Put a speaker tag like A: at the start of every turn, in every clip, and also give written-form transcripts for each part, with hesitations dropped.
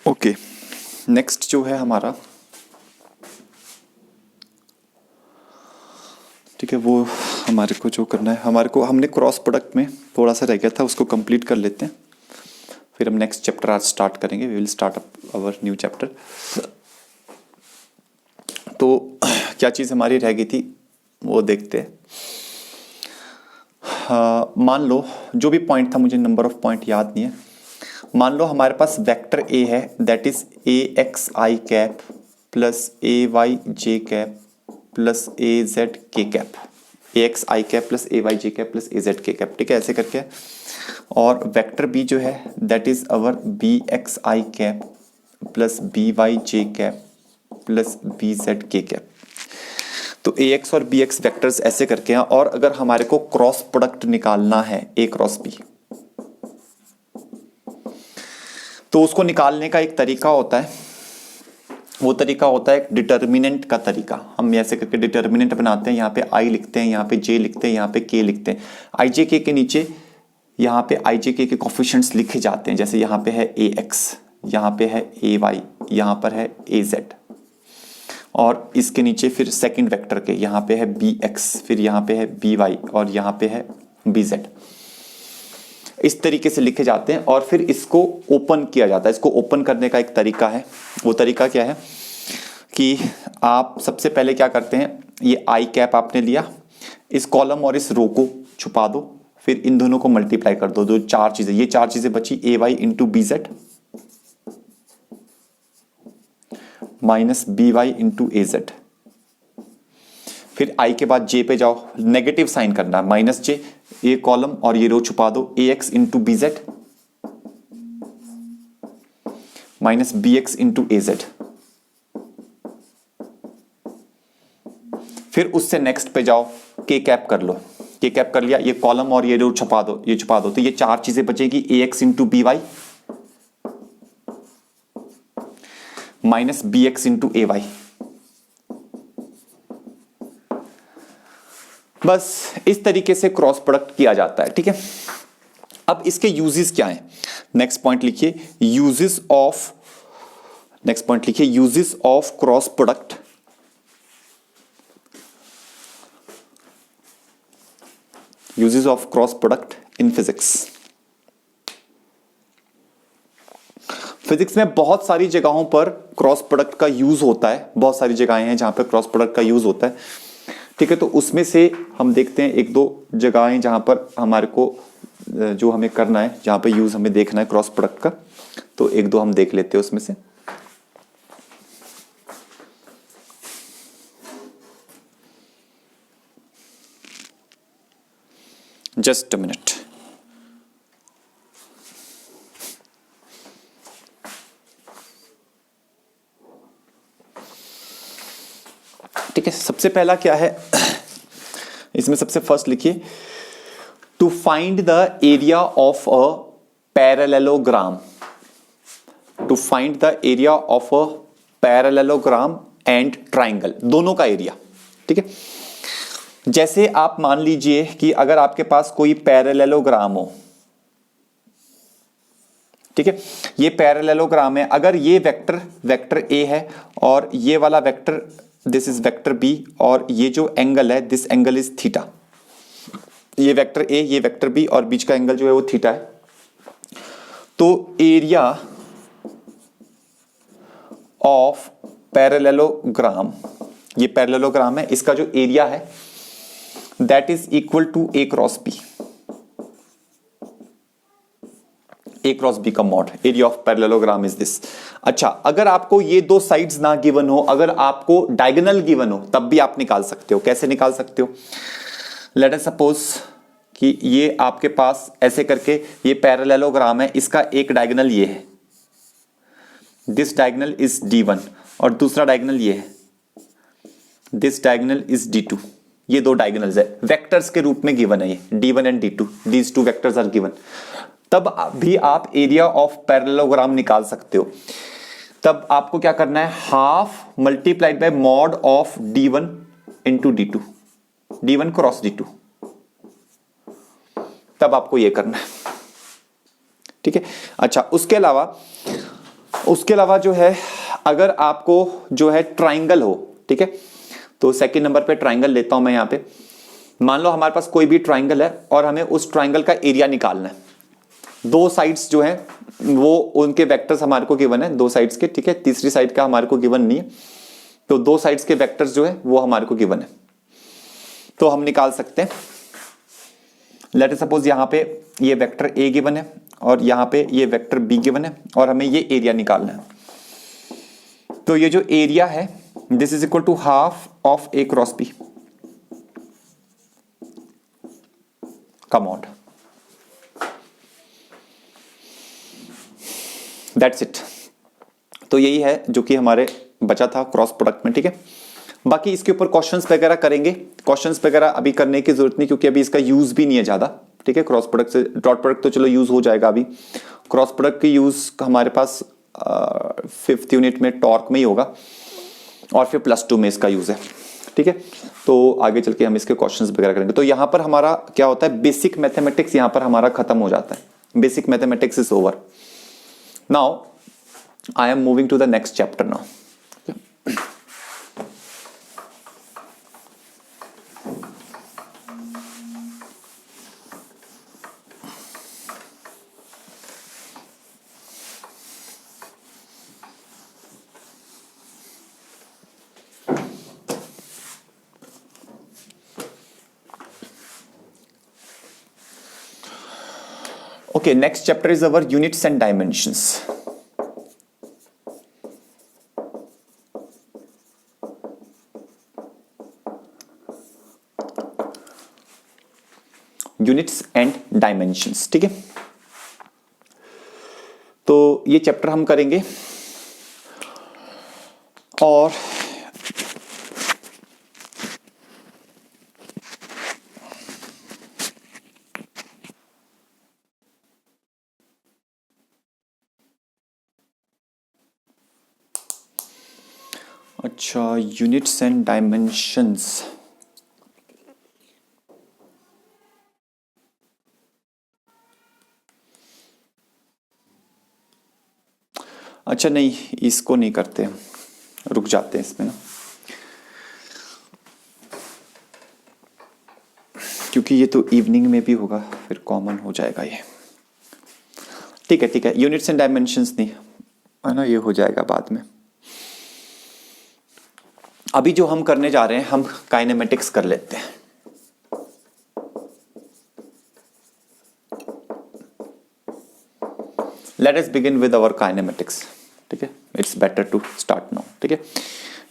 A: Okay, next जो है हमारा, ठीक है, वो हमारे को जो करना है, हमारे को हमने क्रॉस प्रोडक्ट में थोड़ा सा रह गया था, उसको कंप्लीट कर लेते हैं, फिर हम नेक्स्ट चैप्टर आज स्टार्ट करेंगे। We will start up our new chapter. तो क्या चीज़ हमारी रह गई थी वो देखते हैं। मान लो जो भी पॉइंट था, मुझे नंबर ऑफ पॉइंट याद नहीं है, मान लो हमारे पास वेक्टर ए है, that is A x i cap plus A y j cap plus A z k cap, A x i cap plus A y j cap plus A z k cap, ठीक है, ऐसे करके। और vector B जो है that is our B x i cap plus B y j cap plus B z k cap. तो A x और B x vectors ऐसे करके हैं। और अगर हमारे को क्रॉस प्रोडक्ट निकालना है ए क्रॉस बी, तो उसको निकालने का एक तरीका होता है, वो तरीका होता है एक डिटर्मिनेंट का तरीका। हम ऐसे करके डिटर्मिनेंट बनाते हैं, यहाँ पे आई लिखते हैं, यहाँ पे जे लिखते हैं, यहाँ पे के लिखते हैं। आई जे के नीचे यहाँ पे आई जे के कोफिशिएंट्स लिखे जाते हैं, जैसे यहाँ पे है ए एक्स, यहाँ पे है ए वाई, यहाँ पर है ए जेड, और इसके नीचे फिर सेकंड वेक्टर के यहाँ पे है बी एक्स, फिर यहाँ पे है बी वाई और यहाँ पे है बी जेड। इस तरीके से लिखे जाते हैं और फिर इसको ओपन किया जाता है। इसको ओपन करने का एक तरीका है, वो तरीका क्या है कि आप सबसे पहले क्या करते हैं, ये आई कैप आपने लिया, इस कॉलम और इस रो को छुपा दो, फिर इन दोनों को मल्टीप्लाई कर दो, जो चार चीजें, ये चार चीजें बची, A Y into B Z minus B Y into A Z. फिर आई के बाद जे पे जाओ, नेगेटिव साइन करना है, माइनस जे, ये कॉलम और ये रो छुपा दो, A X into B Z minus B X into A Z. फिर उससे नेक्स्ट पे जाओ, के कैप कर लो, के कैप कर लिया, ये कॉलम और ये रो छुपा दो, ये छुपा दो, तो ये चार चीजें बचेगी, A X into B Y minus B X into A Y. बस इस तरीके से क्रॉस प्रोडक्ट किया जाता है, ठीक है। अब इसके यूजेस क्या हैं, नेक्स्ट पॉइंट लिखिए, यूजेस ऑफ, नेक्स्ट पॉइंट लिखिए, uses of cross product. Uses of cross product in physics. Physics में बहुत सारी जगहों पर क्रॉस प्रोडक्ट का यूज होता है, बहुत सारी जगहें हैं जहां पर क्रॉस प्रोडक्ट का यूज होता है, ठीक है। तो उसमें से हम देखते हैं एक दो जगहें जहां पर हमारे को जो हमें करना है, जहां पर यूज हमें देखना है क्रॉस प्रोडक्ट का, तो एक दो हम देख लेते हैं उसमें से। Just a minute. ठीक है, सबसे पहला क्या है इसमें, सबसे फर्स्ट लिखिए, to find the area of a parallelogram, to find the area of a parallelogram and triangle, दोनों का एरिया, ठीक है। जैसे आप मान लीजिए कि अगर आपके पास कोई पैरेललोग्राम हो, ठीक है, ये पैरेललोग्राम है, अगर ये वेक्टर वेक्टर ए है और ये वाला vector this is vector B, और ये जो एंगल है दिस एंगल इज थीटा, ये वेक्टर ए, ये वेक्टर बी, और बीच का एंगल जो है वो थीटा है। तो एरिया ऑफ पैरेललोग्राम, ये पैरेललोग्राम है, इसका जो एरिया है that is equal to A cross B, A cross B का mod, area of parallelogram is this. अच्छा, अगर आपको ये दो साइड्स ना गिवन हो, अगर आपको डायगोनल गिवन हो, तब भी आप निकाल सकते हो। कैसे निकाल सकते हो, लेट अस सपोज कि ये आपके पास ऐसे करके ये पैरेललोग्राम है, इसका एक डायगोनल ये है, दिस डायगोनल इज D1, और दूसरा डायगोनल ये है, दिस डायगोनल इज D2। ये दो डायगोनल्स है, वेक्टर्स के रूप में गिवन है, ये D1 and D2, these two vectors are given. तब भी आप एरिया ऑफ पैरेललोग्राम निकाल सकते हो। तब आपको क्या करना है, half multiplied by mod of D1 into D2, D1 cross D2, तब आपको ये करना है, ठीक है। अच्छा, उसके अलावा उसके अलावा जो है अगर आपको जो है ट्राइंगल हो, ठीक है, तो सेकंड नंबर पे ट्राइंगल लेता हूं मैं यहां पे। मान लो हमारे पास कोई भी ट्राइंगल है और हमें उस ट्राइंगल का एरिया निकालना है। दो साइड्स जो है वो उनके वेक्टर्स हमारे को गिवन है, दो साइड्स के, ठीक है, तीसरी साइड का हमारे को गिवन नहीं है, तो दो साइड्स के वेक्टर्स जो है वो हमारे को गिवन है, तो हम निकाल सकते हैं। लेट सपोज यहां पे ये वेक्टर ए गिवन है और यहां पे ये वेक्टर बी गिवन है और हमें ये एरिया निकालना है। तो ये जो एरिया है this is equal to half of A cross B. Come on, that's it. तो यही है जो कि हमारे बचा था क्रॉस प्रोडक्ट में, ठीक है। बाकी इसके ऊपर क्वेश्चंस वगैरह करेंगे, क्वेश्चंस वगैरह अभी करने की जरूरत नहीं क्योंकि अभी इसका यूज भी नहीं है ज्यादा, ठीक है। क्रॉस प्रोडक्ट से डॉट प्रोडक्ट तो चलो यूज हो जाएगा, अभी क्रॉस प्रोडक्ट की यूज हमारे पास 5th यूनिट में टॉर्क में ही होगा और फिर +2 में इसका यूज है, ठीक है। तो आगे चल के हम इसके क्वेश्चंस वगैरह करेंगे। तो यहां पर हमारा क्या होता है, बेसिक मैथमेटिक्स यहां पर हमारा खत्म हो जाता है, basic mathematics is over. Now I am moving to the next chapter now. Okay, next chapter is our units and dimensions. Units and dimensions, ठीक है। तो ये चैप्टर हम करेंगे और अच्छा, यूनिट्स एंड डायमेंशंस। अच्छा नहीं, इसको नहीं करते, रुक जाते हैं इसमें ना, क्योंकि ये तो इवनिंग में भी होगा, फिर कॉमन हो जाएगा ये। ठीक है ठीक है, यूनिट्स एंड डायमेंशंस नहीं है ना, ये हो जाएगा बाद में। अभी जो हम करने जा रहे हैं, हम काइनेमेटिक्स कर लेते हैं। Let us begin with our kinematics, ठीक है। It's better to start now, ठीक है।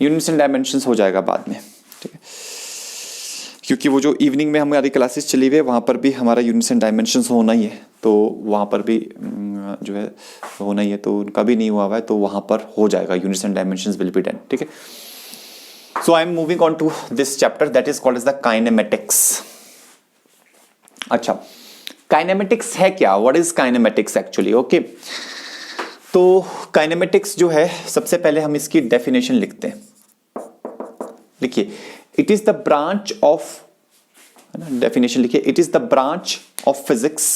A: यूनिट्स एंड डायमेंशंस हो जाएगा बाद में, ठीक है, क्योंकि वो जो इवनिंग में हमारी क्लासेस चली हुई है वहाँ पर भी हमारा यूनिट्स एंड डायमेंशंस होना ही है, तो वहाँ पर भी जो है होना ही है, तो उनका भी नहीं हुआ हुआ है, तो वहाँ पर हो जाएगा, units and dimensions will be done, ठीक है। So I am moving on to this chapter that is called as the kinematics. अच्छा, kinematics है क्या? What is kinematics actually? Okay. तो kinematics जो है, सबसे पहले हम इसकी डेफिनेशन लिखते हैं। लिखिए, it is the branch of, है ना, डेफिनेशन लिखिए, it is the branch of physics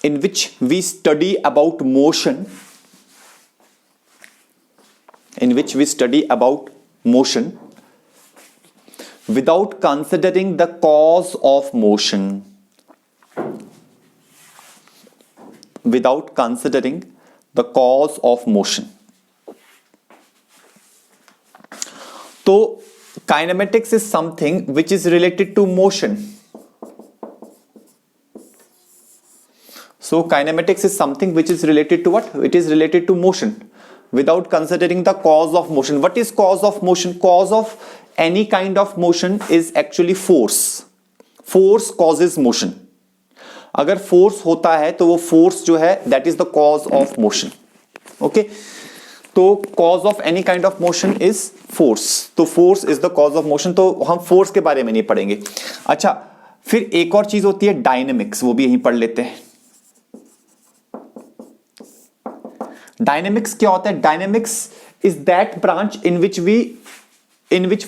A: in which we study about motion, in which we study about motion without considering the cause of motion, without considering the cause of motion. So kinematics is something which is related to motion. So kinematics is something which is related to what? It is related to motion without considering the cause of motion. What is cause of motion? Cause of any kind of motion is actually force. Force causes motion. अगर force होता है तो वो force जो है that is the cause of motion. Okay? तो cause of any kind of motion is force. तो force is the cause of motion. तो हम force के बारे में नहीं पढ़ेंगे। अच्छा, फिर एक और चीज होती है dynamics, वो भी यहीं पढ़ लेते हैं। डायनेमिक्स क्या होता है? Dynamics is that branch in which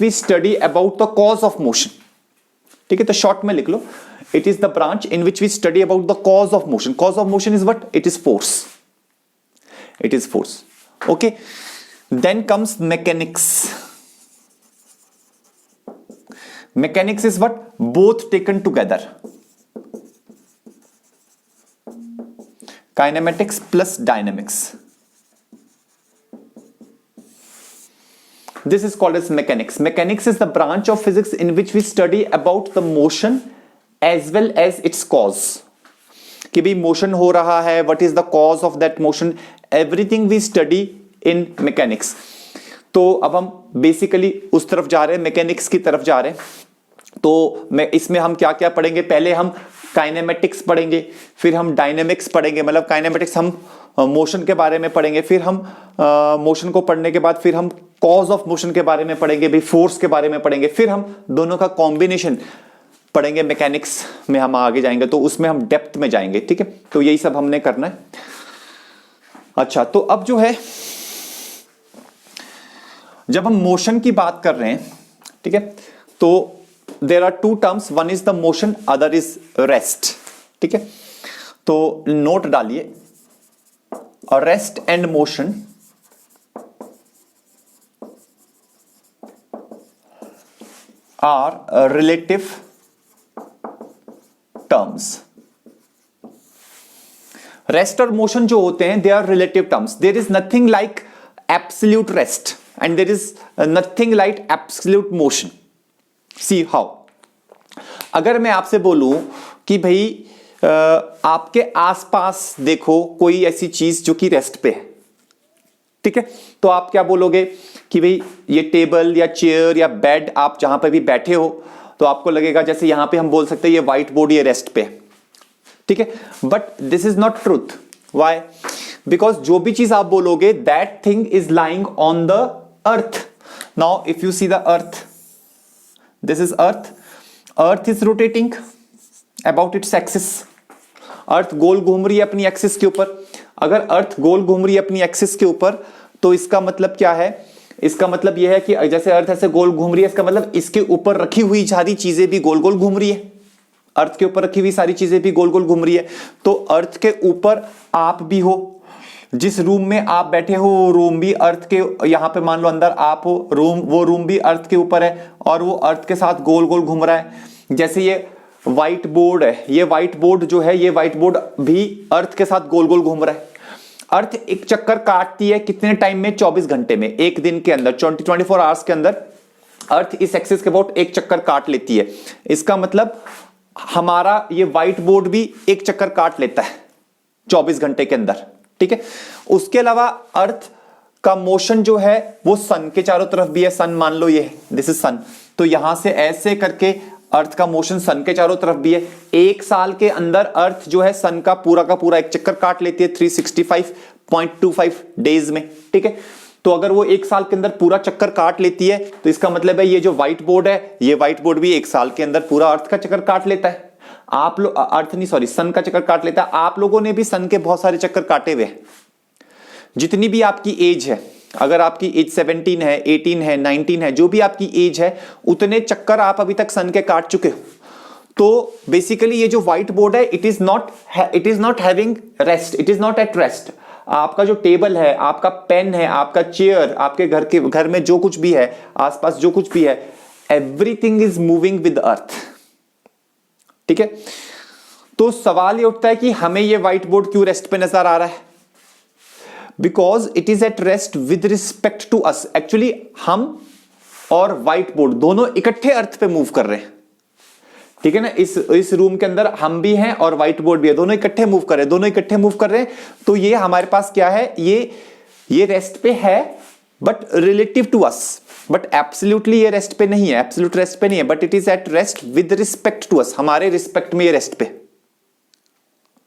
A: we study about the cause of motion, ठीक है। तो शॉर्ट में लिख लो, it is the branch in which we study about the cause of motion. Cause of motion is what? It is force, it is force. Okay, then comes mechanics. Mechanics is what? Both taken together. Kinematics plus dynamics. This is called as mechanics. Mechanics is the branch of physics in which we study about the motion as well as its cause. कि भी motion हो रहा है, what is the cause of that motion, everything we study in mechanics. तो अब हम basically उस तरफ जा रहे हैं, मैकेनिक्स की तरफ जा रहे हैं। तो मैं इसमें हम क्या क्या पढ़ेंगे? पहले हम काइनेमेटिक्स पढ़ेंगे, फिर हम डायनेमिक्स पढ़ेंगे, मतलब काइनेमेटिक्स हम मोशन के बारे में पढ़ेंगे, फिर हम मोशन को पढ़ने के बाद फिर हम कॉज ऑफ मोशन के बारे में पढ़ेंगे, भी फोर्स के बारे में पढ़ेंगे, फिर हम दोनों का कॉम्बिनेशन पढ़ेंगे। मैकेनिक्स में हम आगे जाएंगे तो उसमें हम डेप्थ में जाएंगे, ठीक है। तो यही सब हमने करना है। अच्छा, तो अब जो है जब हम मोशन की बात कर रहे हैं, ठीक है, तो there are two terms, one is the motion, other is rest, ठीक है। तो नोट डालिए, rest and motion are relative terms. Rest और मोशन जो होते हैं they are relative terms. There is nothing like absolute rest and there is nothing like absolute motion. See how, अगर मैं आपसे बोलूं कि भाई आपके आसपास देखो कोई ऐसी चीज जो कि रेस्ट पे है, ठीक है, तो आप क्या बोलोगे कि भाई ये टेबल या चेयर या बेड, आप जहां पे भी बैठे हो तो आपको लगेगा जैसे यहां पे हम बोल सकते हैं ये व्हाइट बोर्ड ये रेस्ट पे है, ठीक है। But this is not truth. Why? Because जो भी चीज आप बोलोगे that thing is lying on the earth. Now if you see the earth, this is earth, earth is rotating about its axis. Earth गोल घूम रही है अपनी एक्सिस के ऊपर। अगर अर्थ गोल घूम रही है अपनी एक्सिस के ऊपर तो इसका मतलब क्या है? इसका मतलब यह है कि जैसे अर्थ ऐसे गोल घूम रही है, इसका मतलब इसके ऊपर रखी हुई सारी चीजें भी गोल गोल घूम रही है। अर्थ के ऊपर रखी हुई सारी चीजें भी गोल गोल घूम रही है। तो अर्थ के ऊपर आप भी हो, जिस रूम में आप बैठे हो वो रूम भी अर्थ के, यहां पे मान लो अंदर आप हो, वो रूम भी अर्थ के ऊपर है और वो अर्थ के साथ गोल गोल घूम रहा है। जैसे ये व्हाइट बोर्ड है, ये व्हाइट बोर्ड जो है, ये व्हाइट बोर्ड भी अर्थ के साथ गोल गोल घूम रहा है। अर्थ एक चक्कर काटती है कितने टाइम में? 24 घंटे में, एक दिन के अंदर, 24 आवर्स के अंदर अर्थ इस एक्सिस के अबाउट एक चक्कर काट लेती है। इसका मतलब हमारा ये व्हाइट बोर्ड भी एक चक्कर काट लेता है 24 घंटे के अंदर, ठीक है। उसके अलावा अर्थ का मोशन जो है वो सन के चारों तरफ भी है। सन मान लो ये दिस इज सन, तो यहां से ऐसे करके अर्थ का मोशन सन के चारों तरफ भी है। एक साल के अंदर अर्थ जो है सन का पूरा एक चक्कर काट लेती है 365.25 डेज में, ठीक है। तो अगर वो एक साल के अंदर पूरा चक्कर काट लेती है तो इसका मतलब है ये जो व्हाइट बोर्ड है, ये व्हाइट बोर्ड भी एक साल के अंदर पूरा अर्थ का चक्कर काट लेता है। आप लोग अर्थ नहीं, सॉरी, सन का चक्कर काट लेता है। आप लोगों ने भी सन के बहुत सारे चक्कर काटे हुए हैं। जितनी भी आपकी एज है, अगर आपकी एज 17 है, 18 है, 19 है, जो भी आपकी एज है, उतने चक्कर आप अभी तक सन के काट चुके हो। तो बेसिकली ये जो व्हाइट बोर्ड है it is not having rest, it is not at rest. आपका जो टेबल है, आपका पेन है, आपका चेयर, आपके घर में जो कुछ भी है, आसपास जो कुछ भी है, एवरीथिंग इज मूविंग विद अर्थ, ठीक है। तो सवाल ये उठता है कि हमें ये व्हाइट बोर्ड क्यों रेस्ट पे नजर आ रहा है? Because it is at rest with respect to us. Actually हम और व्हाइट बोर्ड दोनों इकट्ठे अर्थ पे मूव कर रहे हैं, ठीक है ना। इस रूम के अंदर हम भी हैं और व्हाइट बोर्ड भी है, दोनों इकट्ठे मूव कर रहे हैं, तो ये हमारे पास क्या है? ये रेस्ट पे है but relative to us, but absolutely ये रेस्ट पे नहीं है, एब्सोल्यूट रेस्ट पे नहीं है, but it is at rest with respect to us, हमारे रिस्पेक्ट में ये रेस्ट पे।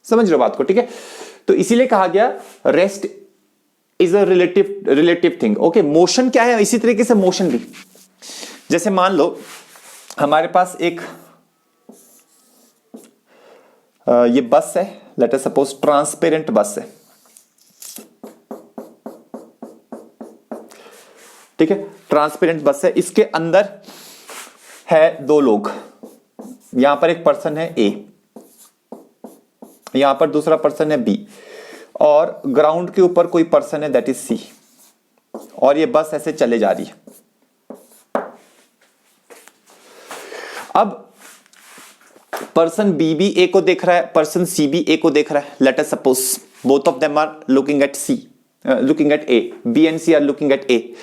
A: समझ रहे हो बात को, ठीक है। तो इसीलिए कहा गया rest is a relative thing. Okay, motion क्या है? इसी तरीके से मोशन भी, जैसे मान लो हमारे पास एक ये बस है, लेट अस सपोज ट्रांसपेरेंट बस है, ठीक है। ट्रांसपेरेंट बस है, इसके अंदर है दो लोग, यहां पर एक पर्सन है ए, यहां पर दूसरा पर्सन है बी। और ग्राउंड के ऊपर कोई पर्सन है, दैट इज सी, और ये बस ऐसे चले जा रही है। अब पर्सन बी भी ए को देख रहा है, पर्सन सी भी ए को देख रहा है। Let us suppose both of them are looking at C, looking at A, B and C are looking at A.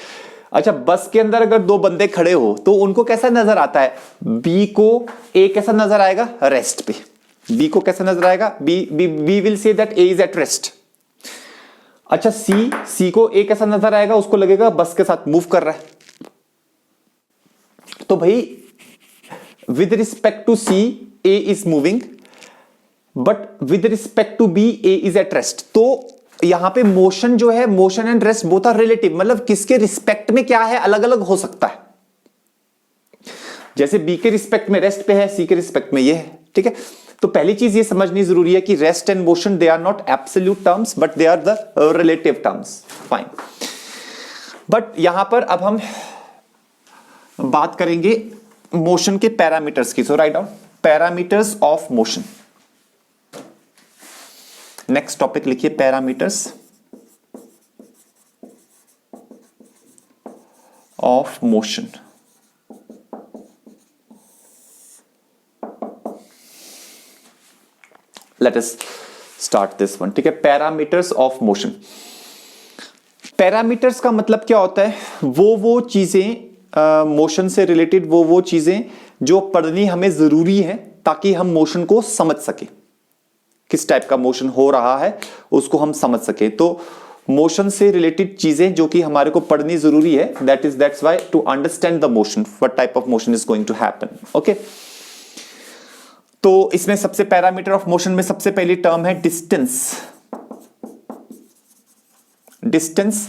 A: अच्छा, बस के अंदर अगर दो बंदे खड़े हो तो उनको कैसा नजर आता है? बी को ए कैसा नजर आएगा? रेस्ट पे। बी को कैसा नजर आएगा? B will say that A is at rest. अच्छा, सी को ए कैसा नजर आएगा? उसको लगेगा बस के साथ मूव कर रहा है। तो भाई with respect to C A is moving, but with respect to B A is at rest. तो यहां पे मोशन जो है, motion and rest both are relative, मतलब किसके रिस्पेक्ट में क्या है अलग अलग हो सकता है। जैसे बी के रिस्पेक्ट में रेस्ट पे है, सी के रिस्पेक्ट में ये है, ठीक है। तो पहली चीज ये समझनी जरूरी है कि rest and motion they are not absolute terms but they are the relative terms. Fine, but यहां पर अब हम बात करेंगे मोशन के पैरामीटर्स की। So write down parameters of motion. Next topic लिखिए, parameters of motion. Let us start this one, ठीक है। Parameters of motion. पैरामीटर्स का मतलब क्या होता है? वो चीजें मोशन से रिलेटेड, वो चीजें जो पढ़नी हमें जरूरी है ताकि हम मोशन को समझ सके, किस टाइप का मोशन हो रहा है उसको हम समझ सके। तो मोशन से रिलेटेड चीजें जो कि हमारे को पढ़नी जरूरी है, that's why to understand the motion, what type of motion is going to happen. Okay, तो इसमें सबसे पैरामीटर ऑफ मोशन में सबसे पहली टर्म है डिस्टेंस। डिस्टेंस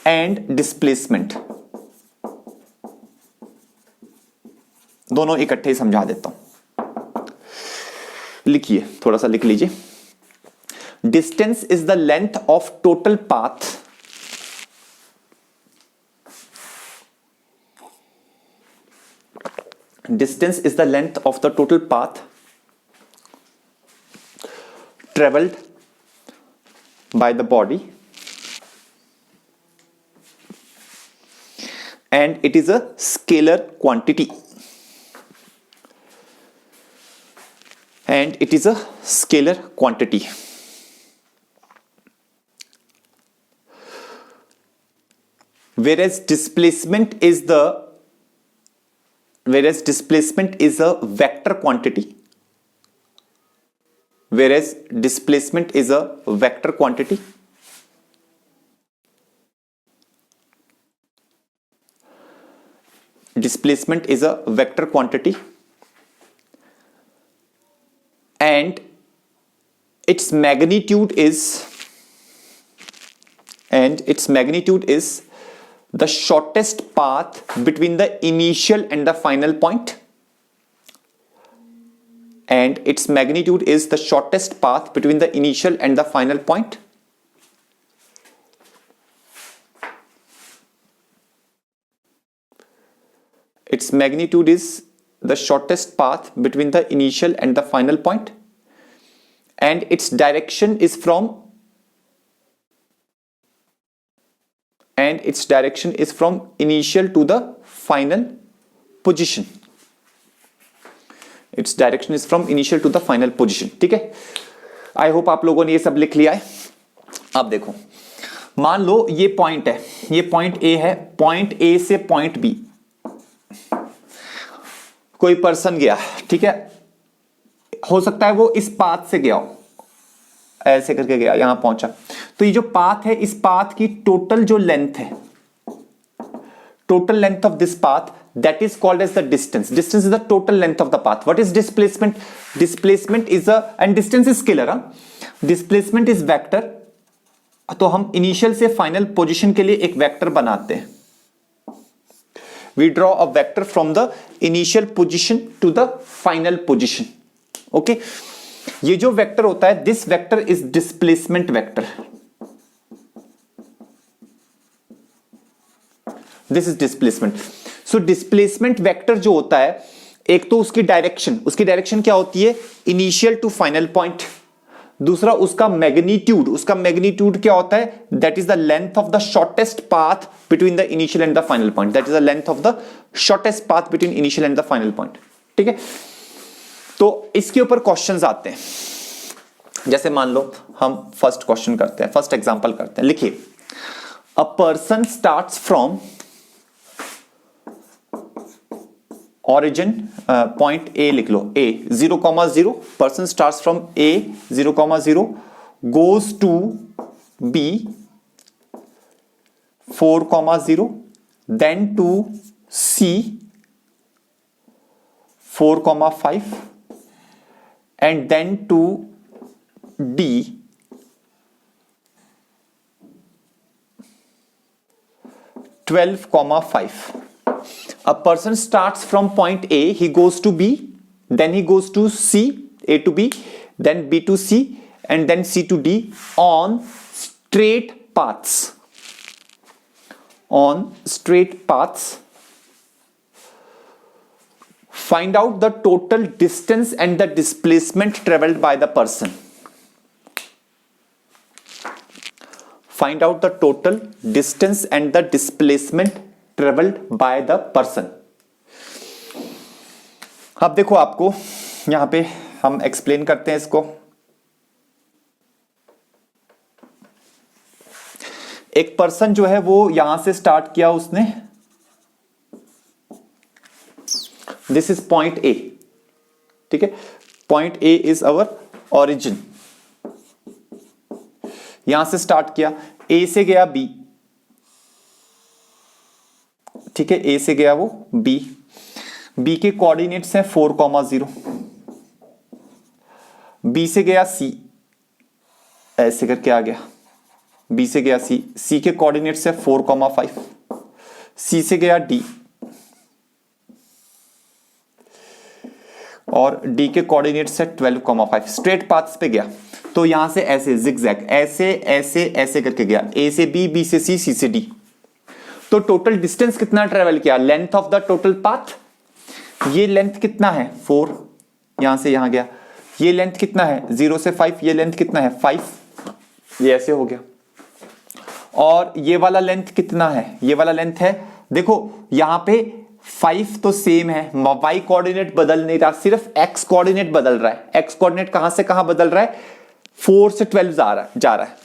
A: एंड डिस्प्लेसमेंट, दोनों इकट्ठे ही समझा देता हूं। लिखिए, थोड़ा सा लिख लीजिए। Distance is the length of total path distance is the length of the total path traveled by the body, and it is a scalar quantity, and it is a scalar quantity. Whereas displacement is a vector quantity. Whereas displacement is a vector quantity. Displacement is a vector quantity, and its magnitude is the shortest path between the initial and the final point. And its magnitude is the shortest path between the initial and the final point. Its magnitude is the shortest path between the initial and the final point, and its direction is from initial to the final position. Its direction is from initial to the final position. ठीक है, I hope आप लोगों ने ये सब लिख लिया है। अब देखो, मान लो ये पॉइंट है, ये पॉइंट ए है, पॉइंट ए से पॉइंट बी कोई पर्सन गया, ठीक है। हो सकता है वो इस पाथ से गया हो, ऐसे करके गया, यहां पहुंचा। तो ये जो पाथ है, इस पाथ की टोटल जो लेंथ है, total length of this path, that is called as the distance. Distance is the total length of the path. What is displacement? Displacement is and distance is scalar. Displacement is vector. तो हम initial से final position के लिए एक vector बनाते हैं। We draw a vector from the initial position to the final position. Okay? ये जो वेक्टर होता है, this vector is displacement vector. This is displacement. So displacement vector जो होता है, एक तो उसकी डायरेक्शन क्या होती है? Initial to final point. दूसरा उसका मैग्नीट्यूड क्या होता है, that is the length of the shortest path between the initial and the final point, that is the length of the shortest path between initial and the final point. ठीक है, तो इसके ऊपर क्वेश्चंस आते हैं। जैसे मान लो हम फर्स्ट क्वेश्चन करते हैं, फर्स्ट एग्जांपल करते हैं। लिखिए, a person starts from origin, point A लिख लो, A 0,0, person starts from A 0,0 goes to B 4,0 then to C 4,5 and then to D 12,5. A person starts from point A, he goes to B, then he goes to C, A to B, then B to C, and then C to D on straight paths. On straight paths. Find out the total distance and the displacement traveled by the person. Find out the total distance and the displacement traveled by the person. अब देखो, आपको यहां पे हम explain करते हैं इसको। एक पर्सन जो है वो यहां से स्टार्ट किया उसने, दिस इज पॉइंट ए। ठीक है, point A is our origin. यहां से स्टार्ट किया, ए से गया बी। ठीक है, ए से गया वो बी, बी के कोऑर्डिनेट्स हैं 4,0, बी से गया सी, ऐसे करके आ गया, बी से गया सी, सी के कोऑर्डिनेट्स है 4,5, सी से गया डी और डी के कोऑर्डिनेट्स है 12,5। स्ट्रेट पाथ्स पे गया, तो यहां से ऐसे जिगजैग, ऐसे ऐसे ऐसे करके गया, ए से बी, बी से सी, सी से डी। तो टोटल डिस्टेंस कितना ट्रेवल किया, length of the total path, ये लेंथ कितना है 4, यहां से यहां गया, ये लेंथ कितना है 0 से 5, ये लेंथ कितना है 5, ये ऐसे हो गया। और ये वाला लेंथ कितना है, ये वाला लेंथ है, देखो यहां पे 5 तो सेम है, y कोऑर्डिनेट बदल नहीं रहा, सिर्फ x कोऑर्डिनेट बदल रहा है। x कोऑर्डिनेट कहां से कहां बदल रहा है, 4 से 12 जा रहा है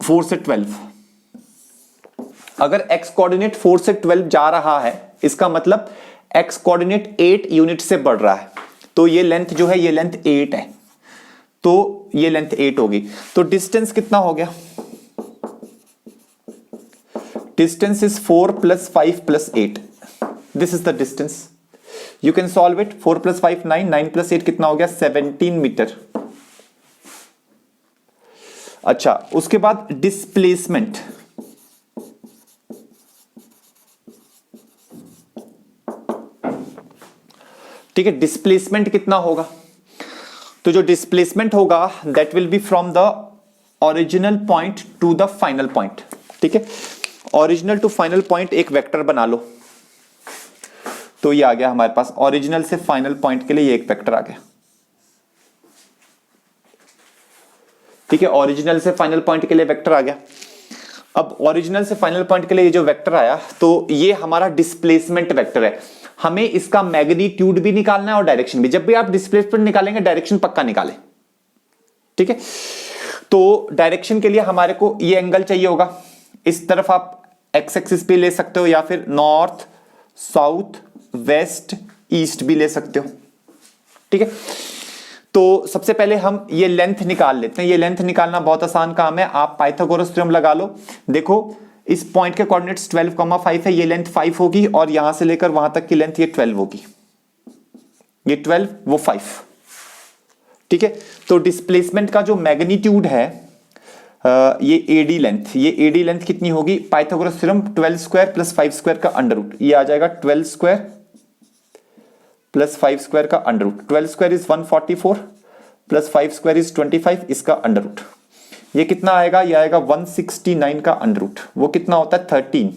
A: 4 से 12। अगर x कोऑर्डिनेट 4 से 12 जा रहा है, इसका मतलब x कोऑर्डिनेट 8 यूनिट से बढ़ रहा है, तो ये लेंथ जो है, ये लेंथ 8 है, तो ये लेंथ 8 होगी। तो डिस्टेंस कितना हो गया, distance is 4 + 5 + 8, this is the distance. You can solve it, 4 + 5 9, 9 + 8 कितना हो गया 17 मीटर। अच्छा, उसके बाद डिस्प्लेसमेंट, ठीक है, डिस्प्लेसमेंट कितना होगा, तो जो डिस्प्लेसमेंट होगा that will B from the original point two the final point. ठीक है, ओरिजिनल टू फाइनल पॉइंट एक वेक्टर बना लो, तो ये आ गया हमारे पास, ओरिजिनल से फाइनल पॉइंट के लिए ये एक वेक्टर आ गया। ठीक है, ओरिजिनल से फाइनल पॉइंट के लिए वेक्टर आ गया। अब ओरिजिनल से फाइनल पॉइंट के लिए ये जो वेक्टर आया, तो ये हमारा डिस्प्लेसमेंट वेक्टर है। हमें इसका मैग्नीट्यूड भी निकालना है और डायरेक्शन भी। जब भी आप डिस्प्लेसमेंट निकालेंगे, डायरेक्शन पक्का निकालें। ठीक है, तो डायरेक्शन के लिए हमारे को ये एंगल चाहिए होगा, इस तरफ आप एक्स एक्सिस पे ले सकते हो, या फिर नॉर्थ साउथ वेस्ट ईस्ट भी ले सकते हो। ठीक है, तो सबसे पहले हम ये लेंथ निकाल लेते हैं। ये लेंथ निकालना बहुत आसान काम है, आप पाइथागोरस थ्योरम लगा लो। देखो, इस पॉइंट के कोऑर्डिनेट्स 12,5 है, ये लेंथ 5 होगी, और यहां से लेकर वहां तक की लेंथ ये 12 होगी, ये 12 वो 5। ठीक है, तो डिस्प्लेसमेंट का जो मैग्नीट्यूड है, ये एडी लेंथ, ये एडी लेंथ कितनी होगी, पाइथागोरस थ्योरम 12² + 5² का अंडर रूट, ये आ जाएगा 12² + 5² का अंडर रूट। 12² इज 144 + 5² इज 25, इसका अंडर रूट ये कितना आएगा, ये आएगा 169 का अंडर रूट, वो कितना होता है 13।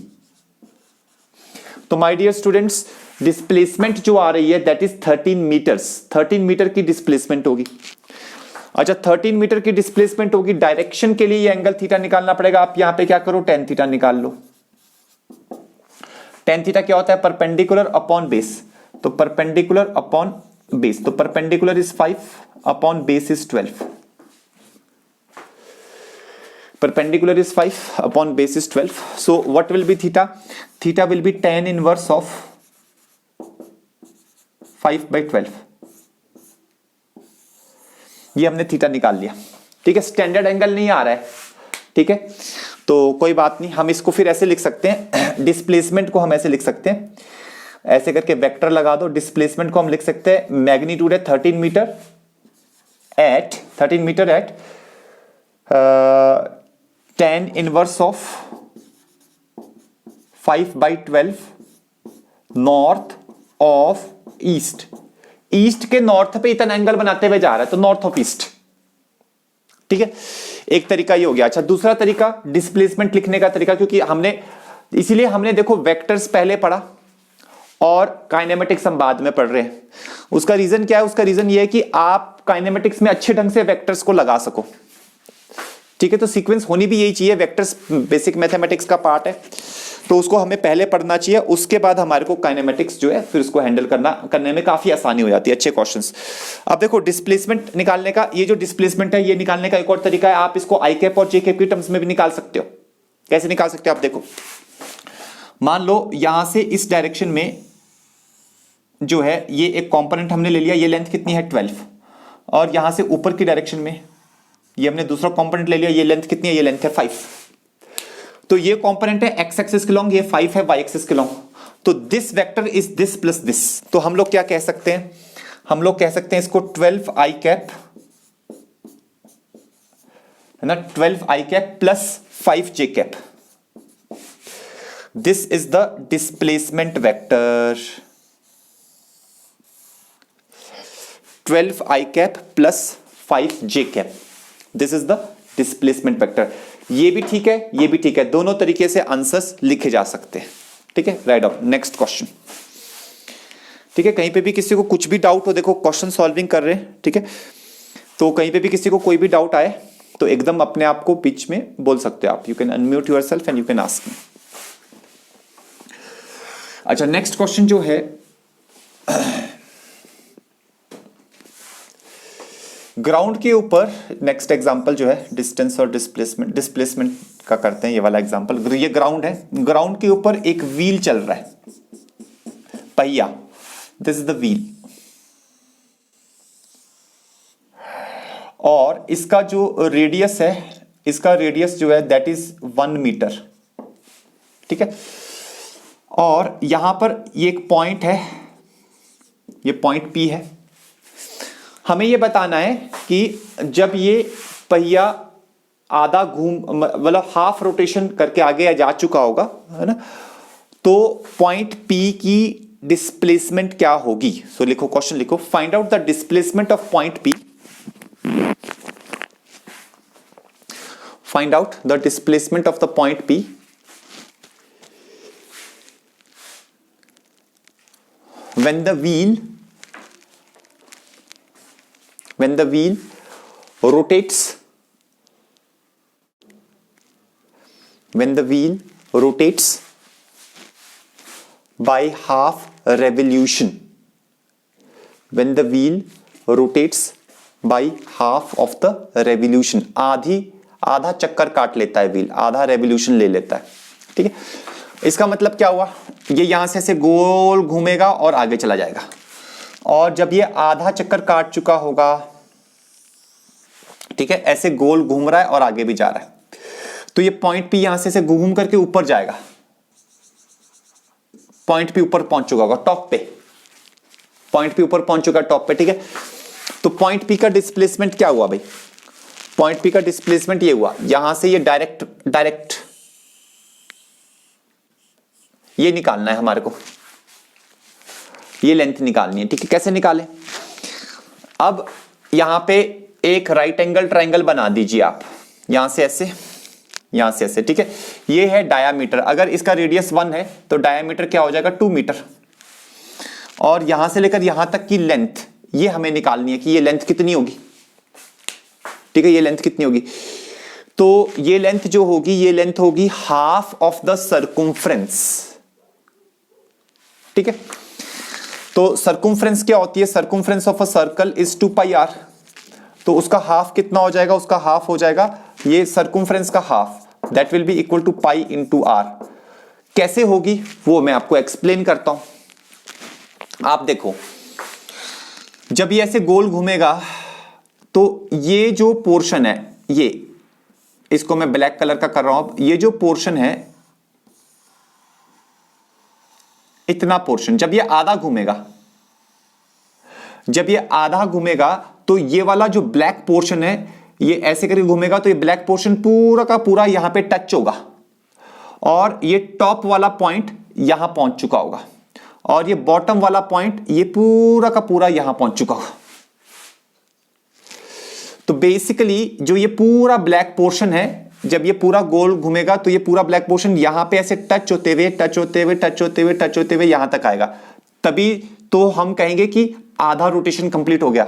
A: तो माय डियर स्टूडेंट्स, डिस्प्लेसमेंट जो आ रही है दैट इज 13 मीटर्स, 13 मीटर की डिस्प्लेसमेंट होगी। अच्छा 13 मीटर की डिस्प्लेसमेंट होगी, डायरेक्शन के लिए ये एंगल थीटा निकालना पड़ेगा। आप यहां पे क्या करो, टेन थीटा निकाल लो। टेन थीटा क्या होता है, परपेंडिकुलर अपॉन बेस। तो परपेंडिकुलर अपॉन बेस, तो perpendicular is 5 upon base is 12। perpendicular is 5 upon base is 12. So what will be theta? Theta will be tan inverse of 5/12। ये हमने theta निकाल लिया, ठीक है। स्टैंडर्ड एंगल नहीं आ रहा है, ठीक है, तो कोई बात नहीं, हम इसको फिर ऐसे लिख सकते हैं, डिस्प्लेसमेंट को हम ऐसे लिख सकते हैं, ऐसे करके वेक्टर लगा दो। डिस्प्लेसमेंट को हम लिख सकते हैं, मैग्नीट्यूड है 13 metre at tan inverse of 5/12 north of east. East के नॉर्थ पे इतना एंगल बनाते हुए जा रहा है, तो नॉर्थ ऑफ ईस्ट, ठीक है। एक तरीका ये हो गया। अच्छा दूसरा तरीका डिस्प्लेसमेंट लिखने का तरीका, क्योंकि इसीलिए हमने देखो वेक्टर्स पहले पढ़ा और काइनेमेटिक्स हम बाद में पढ़ रहे हैं। उसका रीजन क्या है? उसका रीजन ये है कि आप काइनेमेटिक्स में अच्छे ढंग से वेक्टर्स को लगा सको, ठीक है। तो सीक्वेंस होनी भी यही चाहिए, वेक्टर्स बेसिक मैथमेटिक्स का पार्ट है, तो उसको हमें पहले पढ़ना चाहिए, उसके बाद हमारे को काइनेमेटिक्स जो है फिर उसको हैंडल करने में काफी आसानी हो जाती है, अच्छे क्वेश्चंस। अब देखो डिस्प्लेसमेंट निकालने का, ये जो डिस्प्लेसमेंट है ये निकालने का एक और तरीका है, आप इसको आई कैप और जे कैप की टर्म्स में भी निकाल सकते हो। कैसे निकाल सकते हो आप देखो, मान लो यहां से इस डायरेक्शन में जो है ये एक कंपोनेंट हमने ले लिया, ये लेंथ कितनी है 12, और यहां से ऊपर की डायरेक्शन में ये हमने दूसरा कंपोनेंट ले लिया, ये लेंथ कितनी है, ये लेंथ है 5। तो ये कंपोनेंट है एक्स एक्सिस के लॉन्ग, ये 5 है वाई एक्सिस के लॉन्ग। तो this vector is this plus this. तो हम लोग क्या कह सकते हैं, हम लोग कह सकते हैं इसको 12 आई कैप, है ना, 12 I cap plus 5 J cap. This is the displacement vector, 12 I cap plus 5 J cap, this is the displacement vector. ये भी ठीक है, ये भी ठीक है, दोनों तरीके से आंसर्स लिखे जा सकते हैं, ठीक है। राइट डाउन नेक्स्ट क्वेश्चन, ठीक है। कहीं पे भी किसी को कुछ भी डाउट हो, देखो क्वेश्चन सॉल्विंग कर रहे हैं, ठीक है, तो कहीं पे भी किसी को कोई भी डाउट आए तो एकदम अपने आप को बीच में बोल सकते हो आप, you can unmute yourself and you can ask me. अच्छा नेक्स्ट क्वेश्चन जो है, ग्राउंड के ऊपर, नेक्स्ट एग्जांपल जो है डिस्टेंस और डिस्प्लेसमेंट का करते हैं, ये वाला एग्जांपल। ये ग्राउंड है, ग्राउंड के ऊपर एक व्हील चल रहा है, पहिया, दिस इज द व्हील, और इसका जो रेडियस है, इसका रेडियस जो है दैट इज 1 मीटर, ठीक है। और यहां पर ये एक पॉइंट है, ये पॉइंट P है। हमें ये बताना है कि जब ये पहिया आधा घूम, मतलब हाफ रोटेशन करके आगे जा चुका होगा, है ना, तो पॉइंट P की डिस्प्लेसमेंट क्या होगी। सो लिखो, क्वेश्चन लिखो, find out the displacement of point P, find out the displacement of the point P when the wheel rotates, when the wheel rotates by half revolution, when the wheel rotates by half of the revolution, आधा चक्कर काट लेता है wheel, आधा revolution ले लेता है, ठीक है। इसका मतलब क्या हुआ, ये यहां से ऐसे गोल घूमेगा और आगे चला जाएगा, और जब ये आधा चक्कर काट चुका होगा, ठीक है, ऐसे गोल घूम रहा है और आगे भी जा रहा है, तो ये पॉइंट P यहां से ऐसे घूम करके ऊपर जाएगा, पॉइंट P ऊपर पहुंच चुका होगा टॉप पे, पॉइंट P ऊपर पहुंच चुका टॉप पे, ठीक है। तो पॉइंट P का डिस्प्लेसमेंट क्या हुआ भाई, पॉइंट P का डिस्प्लेसमेंट ये हुआ, यहां से ये डायरेक्ट ये निकालना है हमारे को, ये लेंथ निकालनी है, ठीक है। कैसे निकालें, अब यहां पे एक राइट एंगल ट्रायंगल बना दीजिए आप, यहां से ऐसे, यहां से ऐसे, ठीक है। ये है डायामीटर, अगर इसका रेडियस 1 है तो डायामीटर क्या हो जाएगा 2 मीटर, और यहां से लेकर यहां तक की लेंथ ये हमें निकालनी है कि ये लेंथ कितनी होगी, ठीक है, ये लेंथ कितनी होगी? तो ये लेंथ जो होगी, ये लेंथ होगी हाफ ऑफ द सर्कुम्फ्रेंस। ठीक है, तो सर्कुम्फ्रेंस क्या होती है? Circumference of a circle is 2 pi R. तो उसका हाफ कितना हो जाएगा? उसका हाफ हो जाएगा ये सर्कुम्फ्रेंस का half, that will be equal to pi into R. कैसे होगी वो मैं आपको एक्सप्लेन करता हूं। आप देखो, जब ये ऐसे गोल घूमेगा तो ये जो पोर्शन है, ये इसको मैं ब्लैक कलर का कर रहा हूं, ये जो पोर्शन है, इतना पोर्शन जब ये आधा घूमेगा, जब ये आधा घूमेगा तो ये वाला जो ब्लैक पोर्शन है ये ऐसे करके घूमेगा, तो ये ब्लैक पोर्शन पूरा का पूरा यहां पे टच होगा और ये टॉप वाला पॉइंट यहां पहुंच चुका होगा और ये बॉटम वाला पॉइंट ये पूरा का पूरा यहां पहुंच चुका होगा। तो बेसिकली जो ये पूरा ब्लैक पोर्शन है, जब ये पूरा गोल घूमेगा तो ये पूरा ब्लैक पोर्शन यहां पे ऐसे टच होते हुए टच होते हुए टच होते हुए टच होते हुए यहां तक आएगा, तभी तो हम कहेंगे कि आधा रोटेशन कंप्लीट हो गया।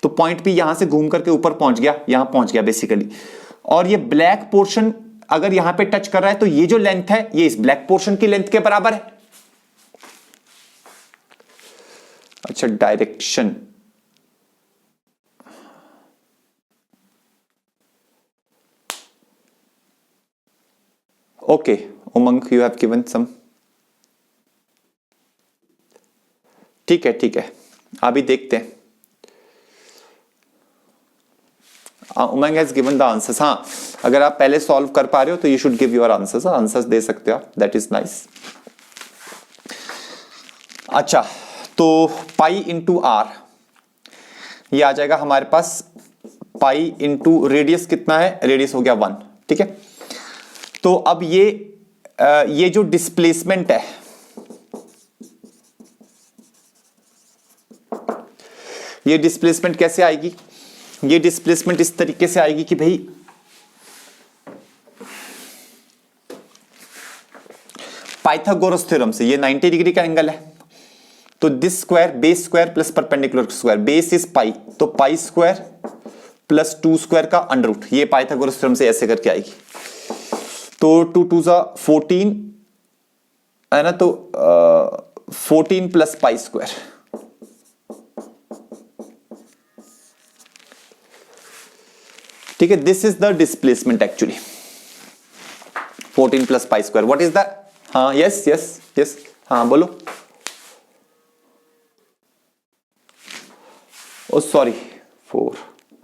A: तो पॉइंट भी यहां से घूम करके ऊपर पहुंच गया, यहां पहुंच गया बेसिकली। और ये ब्लैक पोर्शन अगर यहां पे टच कर रहा है तो ये जो लेंथ है ये इस ब्लैक पोर्शन की लेंथ के बराबर है। अच्छा, direction, okay Umang, you have given some, ठीक है ठीक है, अभी देखते हैं। Umang has given the answers. हाँ, अगर आप पहले सॉल्व कर पा रहे हो तो you should give your answers, answers दे सकते हो आप, दैट इज नाइस। अच्छा, तो पाई इंटू आर ये आ जाएगा हमारे पास, पाई इंटू रेडियस कितना है? रेडियस हो गया 1। ठीक है, तो अब ये जो डिस्प्लेसमेंट है, ये डिस्प्लेसमेंट कैसे आएगी? ये डिस्प्लेसमेंट इस तरीके से आएगी कि भाई पाइथागोरस थ्योरम से, ये 90 डिग्री का एंगल है, तो this square, base square plus perpendicular square, base is pi, तो पाई स्क्वायर प्लस 2 स्क्वायर का अंडर रूट, ये पाइथागोरस थ्योरम से ऐसे करके आएगी। तो 2 2 14 है ना, तो 14 प्लस पाई स्क्वायर, ठीक है, this is the displacement actually, 14 plus pi square. What is the, हाँ यस यस यस, हाँ बोलो। ओ सॉरी 4,